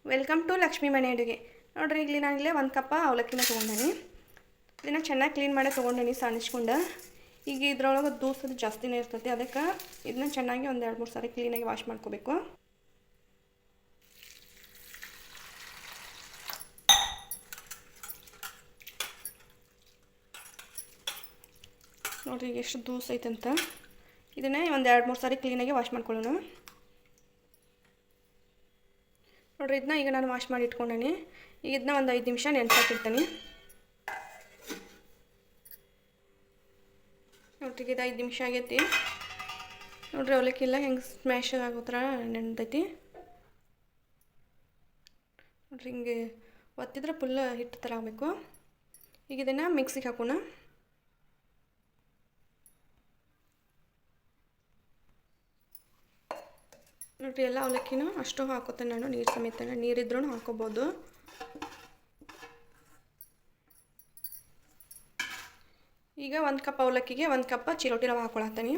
Welcome to Lakshmi ಮನೆ ಅಡುಗೆ. ನೋಡಿರಿ, ಇಲ್ಲಿ ನಾನಿಲ್ಲೇ 1 ಕಪ್ ಅವಲಕ್ಕಿನ ತೊಗೊಂಡೇನಿ. ಇದನ್ನು ಚೆನ್ನಾಗಿ ಕ್ಲೀನ್ ಮಾಡಿ ತೊಗೊಂಡೇನಿ ಸಾಣಿಸ್ಕೊಂಡು. ಈಗ ಇದ್ರೊಳಗೆ ದೂಸದು ಜಾಸ್ತಿನೇ ಇರ್ತೈತಿ, ಅದಕ್ಕೆ ಇದನ್ನ ಚೆನ್ನಾಗಿ ಒಂದು 2-3 ಸಾರಿ ಕ್ಲೀನಾಗಿ ವಾಶ್ ಮಾಡ್ಕೋಬೇಕು. ನೋಡಿರಿ ಎಷ್ಟು ದೂಸ ಐತಂತ. ಇದನ್ನೇ ಒಂದು 2-3 ಸಾರಿ ಕ್ಲೀನಾಗಿ ವಾಶ್ ಮಾಡ್ಕೊಳ್ಳೋಣ. ನೋಡಿರಿ, ಇದನ್ನ ಈಗ ನಾನು ವಾಶ್ ಮಾಡಿ ಇಟ್ಕೊಂಡೇನಿ. ಈಗ ಇದನ್ನ ಒಂದು 5 ನಿಮಿಷ ನೆನೆಸಾಕಿರ್ತೀನಿ. ನೋಡ್ರಿ, ಇದು 5 ನಿಮಿಷ ಆಗೈತಿ. ನೋಡ್ರಿ, ಅವಲಕ್ಕಿಲ್ಲ ಹೆಂಗೆ ಸ್ಮ್ಯಾಶ್ ಆಗೋ ಥರ ನೆನೆದೈತಿ. ನೋಡ್ರಿ, ಹಿಂಗೆ ಒತ್ತಿದ್ರೆ ಫುಲ್ ಹಿಟ್ಟು ಥರ ಆಗಬೇಕು. ಈಗ ಇದನ್ನು ಮಿಕ್ಸಿಗೆ ಹಾಕೋಣ. ನೋಡಿರಿ, ಎಲ್ಲ ಅವಲಕ್ಕಿನೂ ಅಷ್ಟು ಹಾಕೋತೇನೆ ನಾನು, ನೀರು ಸಮೇತ. ನೀರಿದ್ರೂ ಹಾಕೋಬೋದು. ಈಗ 1 ಕಪ್ ಅವಲಕ್ಕಿಗೆ 1 ಕಪ್ ಚಿರೋಟಿ ರವೆ ಹಾಕೊಳತ್ತೀನಿ.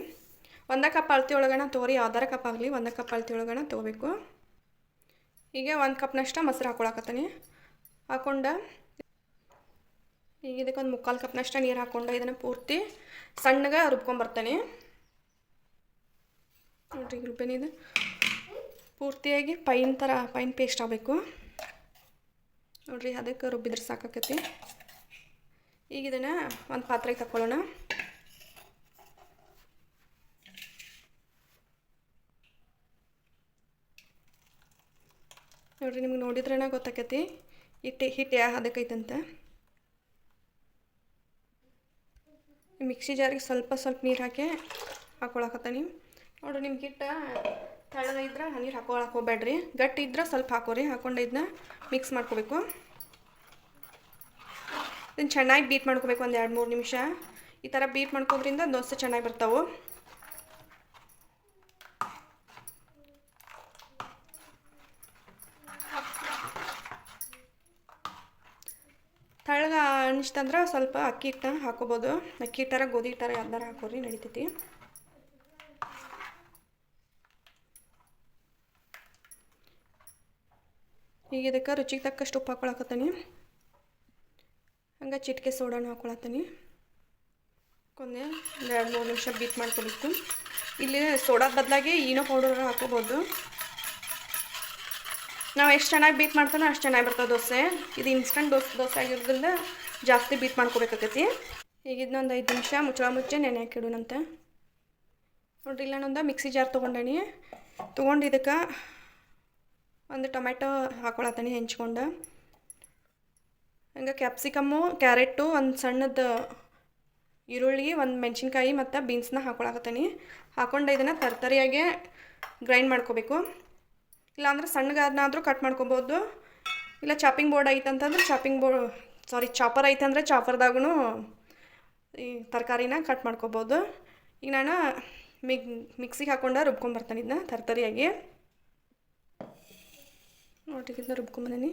1 ಕಪ್ ಅಳತೆ ಒಳಗಣ ತೊಗೊರಿ, ಯಾವ್ದಾರ ಕಪ್ ಆಗಲಿ 1 ಕಪ್ ಅಳತೆ ಒಳಗಣ ತೊಗೋಬೇಕು. ಈಗ 1 ಕಪ್ನಷ್ಟು ಮೊಸರು ಹಾಕೊಳಕತ್ತೀನಿ. ಹಾಕ್ಕೊಂಡು ಈಗ ಇದಕ್ಕೆ ಒಂದು 3/4 ಕಪ್ನಷ್ಟು ನೀರು ಹಾಕ್ಕೊಂಡು ಇದನ್ನು ಪೂರ್ತಿ ಸಣ್ಣಗೆ ರುಬ್ಕೊಂಬರ್ತಾನೆ. ನೋಡಿರಿ, ರುಬ್ಬೇನಿದು ಪೂರ್ತಿಯಾಗಿ ಪೈನ್ ಪೇಸ್ಟ್ ಆಗಬೇಕು. ನೋಡಿರಿ, ಅದಕ್ಕೆ ರುಬ್ಬಿದ್ರೆ ಸಾಕಾಕತಿ. ಈಗ ಇದನ್ನು ಒಂದು ಪಾತ್ರೆಗೆ ತಗೊಳ್ಳೋಣ. ನೋಡಿರಿ, ನಿಮ್ಗೆ ನೋಡಿದ್ರೇ ಗೊತ್ತಾಕತಿ ಹಿಟ್ಟು ಯಾವ ಹದಕ್ಕೈತಂತ. ಮಿಕ್ಸಿ ಜಾರಿಗೆ ಸ್ವಲ್ಪ ನೀರು ಹಾಕಿ ಹಾಕೊಳಕತ್ತೀನಿ. ನೋಡಿರಿ, ನಿಮ್ಗೆ ಹಿಟ್ಟು ತೆಳ್ಳಗೆ ಇದ್ರೆ ನೀರು ಹಾಕೊಳಕ್ಕೆ ಹೋಗ್ಬೇಡ್ರಿ, ಗಟ್ಟಿ ಇದ್ರೆ ಸ್ವಲ್ಪ ಹಾಕೋರಿ. ಹಾಕೊಂಡು ಇದನ್ನ ಮಿಕ್ಸ್ ಮಾಡ್ಕೋಬೇಕು. ಇದನ್ನು ಚೆನ್ನಾಗಿ ಬೀಟ್ ಮಾಡ್ಕೋಬೇಕು ಒಂದು 2-3 ನಿಮಿಷ. ಈ ಥರ ಬೀಟ್ ಮಾಡ್ಕೋದ್ರಿಂದ ದೋಸೆ ಚೆನ್ನಾಗಿ ಬರ್ತಾವೆ. ತೆಳ್ಳಗೆ ಅನಿಸ್ತಂದ್ರೆ ಸ್ವಲ್ಪ ಅಕ್ಕಿ ಹಿಟ್ಟನ್ನ ಹಾಕೋಬೋದು. ಅಕ್ಕಿ ಹಿಟ್ಟಾರ ಗೋಧಿ ಹಿಟ್ಟಾರ ಯಾವ್ದಾರ ಹಾಕೋರಿ, ನಡಿತೈತಿ. ಈಗ ಇದಕ್ಕೆ ರುಚಿಗೆ ತಕ್ಕಷ್ಟು ಉಪ್ಪು ಹಾಕೊಳಕತ್ತೀನಿ. ಹಂಗೆ ಚಿಟಿಕೆ ಸೋಡಾನು ಹಾಕೊಳತ್ತೀನಿ. ಕೊಂದೆ 2-3 ನಿಮಿಷ ಬೀಟ್ ಮಾಡ್ಕೊಬೇಕು. ಇಲ್ಲಿ ಸೋಡಾದ ಬದಲಾಗಿ ಈನೋ ಪೌಡರ್ ಹಾಕೋಬೋದು. ನಾವು ಎಷ್ಟು ಚೆನ್ನಾಗಿ ಬೀಟ್ ಮಾಡ್ತಾನೋ ಅಷ್ಟು ಚೆನ್ನಾಗಿ ಬರ್ತದೆ ದೋಸೆ. ಇದು ಇನ್ಸ್ಟಂಟ್ ದೋಸೆ ಆಗಿರೋದ್ರಿಂದ ಜಾಸ್ತಿ ಬೀಟ್ ಮಾಡ್ಕೋಬೇಕಾಕತಿ. ಈಗ ಇದನ್ನೊಂದು 5 ನಿಮಿಷ ಮುಚ್ಚಿ ನೆನೆ ಹಾಕಿಡೋಣಂತೆ. ನೋಡಿರಿ, ಇಲ್ಲ ನಾನೊಂದು ಮಿಕ್ಸಿ ಜಾರ್ ತೊಗೊಂಡೇನಿ. ತೊಗೊಂಡು ಇದಕ್ಕೆ ಒಂದು ಟೊಮೆಟೊ ಹಾಕೊಳತ್ತೀನಿ ಹೆಂಚ್ಕೊಂಡು. ಹಂಗೆ ಕ್ಯಾಪ್ಸಿಕಮ್ಮು, ಕ್ಯಾರೆಟು, ಒಂದು ಸಣ್ಣದ ಈರುಳ್ಳಿ, ಒಂದು ಮೆಣಸಿನ್ಕಾಯಿ ಮತ್ತು ಬೀನ್ಸ್ನ ಹಾಕೊಳಕತ್ತೀನಿ. ಹಾಕೊಂಡು ಇದನ್ನು ತರ್ತರಿಯಾಗೆ ಗ್ರೈಂಡ್ ಮಾಡ್ಕೋಬೇಕು. ಇಲ್ಲಾಂದ್ರೆ ಸಣ್ಣಗಾದ್ನಾದರೂ ಕಟ್ ಮಾಡ್ಕೊಬೋದು. ಇಲ್ಲ ಚಾಪಿಂಗ್ ಬೋರ್ಡ್ ಐತಂತಂದ್ರೆ ಚಾಪರ್ ಐತಂದ್ರೆ ಚಾಪರ್ದಾಗೂ ಈ ತರಕಾರಿನ ಕಟ್ ಮಾಡ್ಕೊಬೋದು. ಈಗ ನಾನು ಮಿಕ್ಸಿಗೆ ಹಾಕ್ಕೊಂಡು ರುಬ್ಕೊಂಬರ್ತಾನೆ ಇದನ್ನ ತರ್ತರಿಯಾಗಿ. ನೋಡಿರಿ, ಇದನ್ನ ರುಬ್ಕೊಂಬಂದೀನಿ.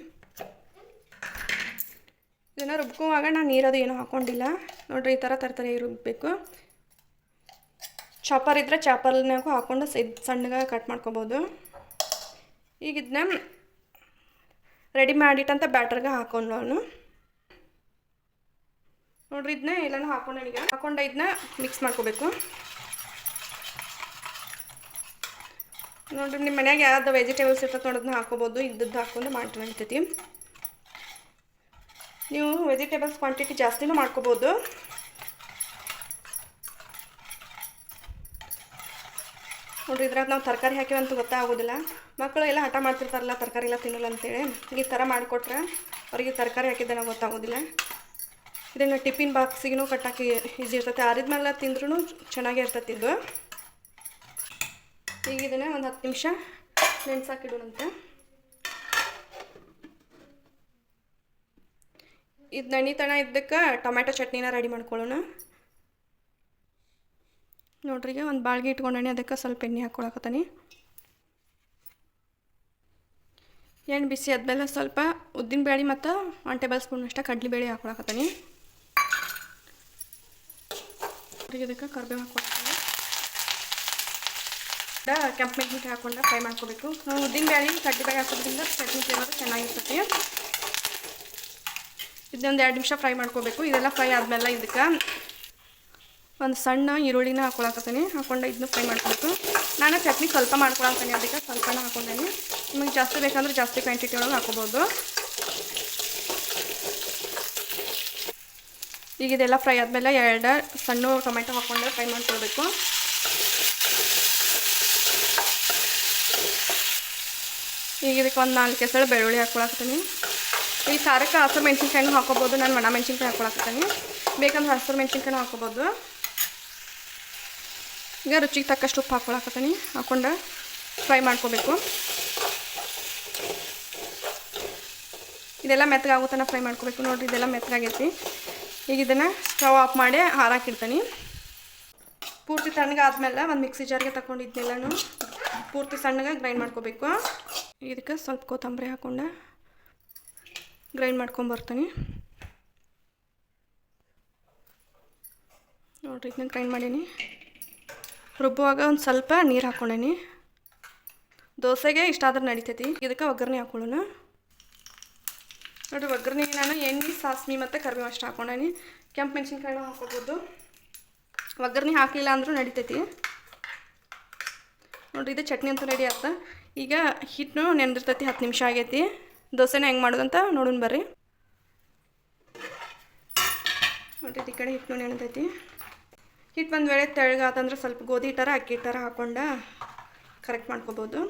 ಇದನ್ನು ರುಬ್ಕೊಳ್ಳುವಾಗ ನಾನು ನೀರದು ಏನೂ ಹಾಕ್ಕೊಂಡಿಲ್ಲ. ನೋಡಿರಿ, ಈ ಥರ ತರ್ತರಿಯಾಗಿ ರುಬ್ಬಬೇಕು. ಚಾಪರ್ ಇದ್ದರೆ ಚಾಪರ್ನಾಗೂ ಹಾಕ್ಕೊಂಡು ಸಣ್ಣಗೆ ಕಟ್ ಮಾಡ್ಕೊಬೋದು. ಈಗ ಇದನ್ನ ರೆಡಿ ಮಾಡಿಟ್ಟಂಥ ಬ್ಯಾಟರ್ಗೆ ಹಾಕೊಂಡು ನೋಡಿರಿ, ಇದನ್ನ ಎಲ್ಲನೂ ಹಾಕೊಂಡು ಇದನ್ನ ಮಿಕ್ಸ್ ಮಾಡ್ಕೋಬೇಕು. ನೋಡಿರಿ, ನಿಮ್ಮ ಮನ್ಯಾಗ ಯಾವ್ದು ವೆಜಿಟೇಬಲ್ಸ್ ಇರ್ತದೆ ನೋಡೋದನ್ನ ಹಾಕೋಬೋದು. ಇದ್ದದ್ದು ಹಾಕ್ಕೊಂಡು ಮಾಡಿ ನಡಿತೈತಿ. ನೀವು ವೆಜಿಟೇಬಲ್ಸ್ ಕ್ವಾಂಟಿಟಿ ಜಾಸ್ತಿನೂ ಮಾಡ್ಕೋಬೋದು. ನೋಡಿರಿ, ಇದ್ರಾಗ ನಾವು ತರಕಾರಿ ಹಾಕಿವಂತೂ ಗೊತ್ತಾಗೋದಿಲ್ಲ. ಮಕ್ಕಳು ಎಲ್ಲ ಹಠ ಮಾಡ್ತಿರ್ತಾರಲ್ಲ ತರಕಾರಿ ಎಲ್ಲ ತಿನ್ನಲ್ಲ ಅಂತೇಳಿ. ಈ ಥರ ಮಾಡಿಕೊಟ್ರೆ ಅವರಿಗೆ ತರಕಾರಿ ಹಾಕಿದ್ದೇನೆ ಗೊತ್ತಾಗೋದಿಲ್ಲ. ಇದನ್ನು ಟಿಫಿನ್ ಬಾಕ್ಸಿಗೂ ಕಟ್ಟಾಕಿ ಈಸಿ ಇರ್ತೈತೆ. ಆರಿದ್ಮೇಲೆ ತಿಂದ್ರೂ ಚೆನ್ನಾಗೇ ಇರ್ತೈತಿ ಇದು. ಈಗ ಇದನ್ನು ಒಂದು 10 ನಿಮಿಷ ನೆನೆಸಾಕಿಡೋಣಂತೆ. ಇದು ನೆನಿತನ ಇದ್ದಕ್ಕೆ ಟೊಮೆಟೊ ಚಟ್ನಿನ ರೆಡಿ ಮಾಡ್ಕೊಳ್ಳೋಣ. ನೋಡ್ರಿ, ಈಗ ಒಂದು ಬಾಳ್ಗೆ ಇಟ್ಕೊಂಡೇನಿ. ಅದಕ್ಕೆ ಸ್ವಲ್ಪ ಎಣ್ಣೆ ಹಾಕ್ಕೊಳಕತ್ತೀನಿ. ಎಣ್ಣೆ ಬಿಸಿ ಆದಮೇಲೆ ಸ್ವಲ್ಪ ಉದ್ದಿನಬೇಳೆ ಮತ್ತು 1 ಟೇಬಲ್ ಸ್ಪೂನಷ್ಟು ಕಡಲೆಬೇಳೆ ಹಾಕ್ಕೊಳಕತ್ತೀನಿ. ಇದಕ್ಕೆ ಕರಿಬೇವು ಹಾಕ್ಕೊಳಕತ್ತೀನಿ. ಕೆಂಪು ಮೆಣಸಿನ್ಕಾಯಿ ಹಾಕ್ಕೊಂಡು ಫ್ರೈ ಮಾಡ್ಕೋಬೇಕು. ನಾವು ಉದ್ದಿನ ಬ್ಯಾಳಿ ಕಡ್ಲೆಬೇಳೆ ಹಾಕೋದ್ರಿಂದ ಚಟ್ನಿ ಫ್ಲೇವರ್ ಚೆನ್ನಾಗಿರ್ತೈತಿ. ಇದನ್ನೊಂದು 2 ನಿಮಿಷ ಫ್ರೈ ಮಾಡ್ಕೋಬೇಕು. ಇದೆಲ್ಲ ಫ್ರೈ ಆದಮೇಲೆ ಇದಕ್ಕೆ ಒಂದು ಸಣ್ಣ ಈರುಳ್ಳಿನ ಹಾಕ್ಕೊಳಕತ್ತೀನಿ. ಹಾಕ್ಕೊಂಡು ಇದನ್ನ ಫ್ರೈ ಮಾಡ್ಕೋಬೇಕು. ನಾನು ಚಟ್ನಿ ಸ್ವಲ್ಪ ಮಾಡ್ಕೊಳತ್ತೀನಿ, ಅದಕ್ಕೆ ಸ್ವಲ್ಪನ ಹಾಕ್ಕೊಂಡೇನಿ. ನಿಮಗೆ ಜಾಸ್ತಿ ಬೇಕಂದ್ರೆ ಜಾಸ್ತಿ ಕ್ವಾಂಟಿಟಿ ಒಳಗೆ ಹಾಕೋಬೋದು. ಈಗ ಇದೆಲ್ಲ ಫ್ರೈ ಆದಮೇಲೆ 2 ಸಣ್ಣ ಟೊಮೆಟೊ ಹಾಕ್ಕೊಂಡು ಫ್ರೈ ಮಾಡ್ಕೊಳ್ಬೇಕು. ಈಗ ಇದಕ್ಕೆ ಒಂದು 4 ಎಸಳು ಬೆಳ್ಳುಳ್ಳಿ ಹಾಕ್ಕೊಳಕ್ತೀನಿ. ಈ ಖಾರಕ್ಕೆ ಹಸಿರು ಮೆಣಸಿನ್ಕಾಯಿನೂ ಹಾಕೋಬೋದು. ನಾನು ಒಣ ಮೆಣಸಿನ್ಕಾಯಿ ಹಾಕ್ಕೊಳಕ್ತೀನಿ. ಬೇಕಂದ್ರೆ ಹಸಿರು ಮೆಣಸಿನ್ಕಾಯಿನೂ ಹಾಕೋಬೋದು. ಈಗ ರುಚಿಗೆ ತಕ್ಕಷ್ಟು ಉಪ್ಪು ಹಾಕ್ಕೊಳಕ್ತೀನಿ. ಹಾಕ್ಕೊಂಡು ಫ್ರೈ ಮಾಡ್ಕೋಬೇಕು. ಇದೆಲ್ಲ ಮೆತ್ತಗಾಗುತ್ತಾನ ಫ್ರೈ ಮಾಡ್ಕೋಬೇಕು. ನೋಡಿರಿ, ಇದೆಲ್ಲ ಮೆತ್ತಗಾಗೈತಿ. ಈಗ ಇದನ್ನು ಸ್ಟವ್ ಆಫ್ ಮಾಡಿ ಹಾರಾಕಿಡ್ತೀನಿ. ಪೂರ್ತಿ ತಣ್ಣಗೆ ಆದಮೇಲೆ ಒಂದು ಮಿಕ್ಸಿ ಜಾರ್ಗೆ ತಗೊಂಡಿದ್ದೆಲ್ಲನೂ ಪೂರ್ತಿ ಸಣ್ಣಗೆ ಗ್ರೈಂಡ್ ಮಾಡ್ಕೋಬೇಕು. ಇದಕ್ಕೆ ಸ್ವಲ್ಪ ಕೊತ್ತಂಬರಿ ಹಾಕ್ಕೊಂಡು ಗ್ರೈಂಡ್ ಮಾಡ್ಕೊಂಬರ್ತೀನಿ. ನೋಡಿರಿ, ಇದನ್ನ ಗ್ರೈಂಡ್ ಮಾಡೀನಿ. ರುಬ್ಬುವಾಗ ಒಂದು ಸ್ವಲ್ಪ ನೀರು ಹಾಕ್ಕೊಂಡೇನಿ. ದೋಸೆಗೆ ಇಷ್ಟ ಆದ್ರೆ ನಡಿತೈತಿ. ಇದಕ್ಕೆ ಒಗ್ಗರಣೆ ಹಾಕ್ಕೊಳ್ಳೋಣ. ನೋಡಿರಿ, ಒಗ್ಗರಣೆಗೆ ನಾನು ಎಣ್ಣೆ, ಸಾಸಿವೆ ಮತ್ತು ಕರಿಬೇವು ಅಷ್ಟು ಹಾಕ್ಕೊಂಡೇನಿ. ಕೆಂಪು ಮೆಣಸಿನ್ಕಾಯಿನೂ ಹಾಕ್ಕೋಬೋದು. ಒಗ್ಗರಣೆ ಹಾಕಲಿಲ್ಲ ಅಂದರೂ ನಡಿತೈತಿ. ನೋಡಿರಿ, ಇದು ಚಟ್ನಿ ಅಂತೂ ರೆಡಿ ಆಗ್ತಾ. ಈಗ ಹಿಟ್ಟು ನೆನೆದಿರ್ತೈತಿ. 10 ನಿಮಿಷ ಆಗೈತಿ. ದೋಸೆನ ಹೆಂಗೆ ಮಾಡೋದಂತ ನೋಡೋಣ ಬರ್ರಿ. ನೋಡಿರಿ, ಈ ಕಡೆ ಹಿಟ್ಟು ನೆನೆದೈತಿ. ಹಿಟ್ಟು ಒಂದು ವೇಳೆ ತೆಳ್ಳಗಾತಂದ್ರೆ ಸ್ವಲ್ಪ ಗೋಧಿ ಹಿಟ್ಟಾರ ಅಕ್ಕಿ ಹಿಟ್ಟಾರ ಹಾಕ್ಕೊಂಡು ಕರೆಕ್ಟ್ ಮಾಡ್ಕೋಬೋದು.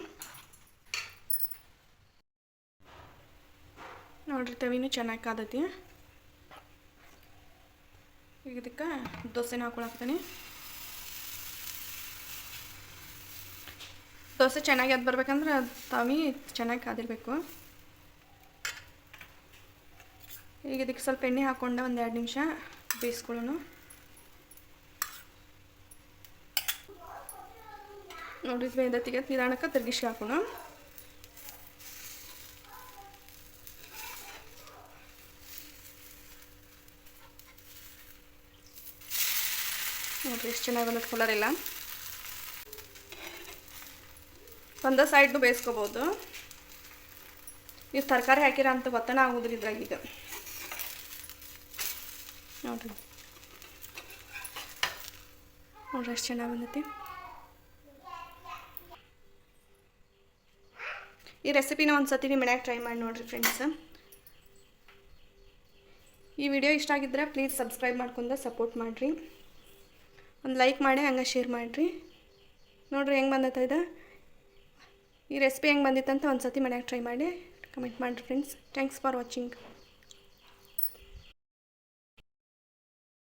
ನೋಡಿರಿ, ತವಿನೂ ಚೆನ್ನಾಗಿ ಕಾದೈತಿ. ಈಗ ಇದಕ್ಕೆ ದೋಸೆನ ಹಾಕ್ಕೊಳಕ್ತೀನಿ. ದೋಸೆ ಚೆನ್ನಾಗಿ ಅದು ಬರ್ಬೇಕಂದ್ರೆ ತವಿ ಚೆನ್ನಾಗಿ ಕಾದಿರಬೇಕು. ಈಗ ಇದಕ್ಕೆ ಸ್ವಲ್ಪ ಎಣ್ಣೆ ಹಾಕ್ಕೊಂಡು ಒಂದು 2 ನಿಮಿಷ ಬೇಯಿಸ್ಕೊಳ್ಳೋಣ. ನೋಡಿರಿ, ಬೇಯ್ದತ್ತಿಗೆ ನಿಧಾನಕ್ಕೆ ತಿರುಗಿಸಿ ಹಾಕೋಣ. ನೋಡಿರಿ, ಎಷ್ಟು ಚೆನ್ನಾಗಿ ಬಂದದ್ದು ಕಲರ್ ಎಲ್ಲ. ಒಂದೇ ಸೈಡ್ನು ಬೇಯಿಸ್ಕೋಬೋದು. ನೀವು ತರಕಾರಿ ಹಾಕಿರ ಅಂತ ಒತ್ತಡ ಆಗೋದ್ರಿ ಇದ್ರಾಗ. ಈಗ ನೋಡಿರಿ ಎಷ್ಟು ಚೆನ್ನಾಗಿ ಬಂದೈತಿ. ಈ ರೆಸಿಪಿನ ಒಂದು ಸತಿ ನಿಮ್ಮ ಮನ್ಯಾಗ ಟ್ರೈ ಮಾಡಿ ನೋಡಿರಿ ಫ್ರೆಂಡ್ಸ್. ಈ ವಿಡಿಯೋ ಇಷ್ಟ ಆಗಿದ್ರೆ ಪ್ಲೀಸ್ ಸಬ್ಸ್ಕ್ರೈಬ್ ಮಾಡ್ಕೊಂಡು ಸಪೋರ್ಟ್ ಮಾಡಿರಿ. ಒಂದು ಲೈಕ್ ಮಾಡಿ ಹಂಗೆ ಶೇರ್ ಮಾಡಿರಿ. ನೋಡಿರಿ ಹೆಂಗೆ ಬಂದೈತೆ ಇದು. ಈ ರೆಸಿಪಿ ಹೆಂಗೆ ಬಂದಿತ್ತಂತ ಒಂದು ಸತಿ ಮನ್ಯಾಗ ಟ್ರೈ ಮಾಡಿ ಕಮೆಂಟ್ ಮಾಡಿರಿ ಫ್ರೆಂಡ್ಸ್. Thanks for watching.